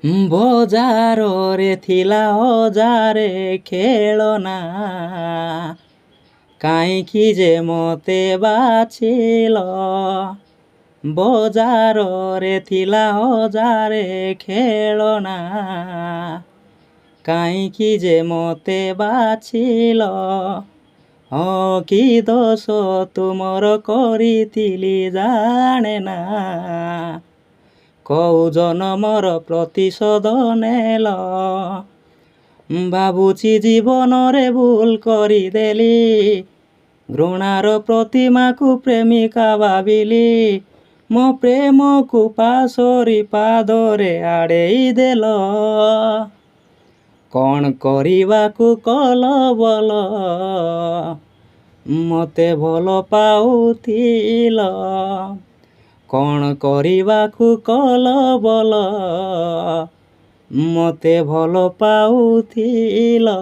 ବଜାରରେ ଥିଲା ହଜାରେ ଖେଳନା, କାହିଁକି ଯେ ମୋତେ ବାଛିଲ। ବଜାରରେ ଥିଲା ହଜାରେ ଖେଳନା, କାହିଁକି ଯେ ମୋତେ ବାଛିଲ। କି ଦୋଷ ତୁମର କରିଥିଲି ଜାଣେନା, କୋଉ ଜନମର ପ୍ରତିଶୋଧ ନେଲ। ଭାବୁଛି ଜୀବନରେ ଭୁଲ କରିଦେଲି, ଘୃଣାର ପ୍ରତିମାକୁ ପ୍ରେମିକା ଭାବିଲି। ମୋ ପ୍ରେମକୁ ପାଶୋରି ପାଦରେ ଆଡ଼େଇ ଦେଲ। କ'ଣ କରିବାକୁ କଲ ବୋଲ, ମୋତେ ଭଲ ପାଉଥିଲ। କ'ଣ କରିବାକୁ କଲ ବୋଲ, ମୋତେ ଭଲ ପାଉଥିଲ।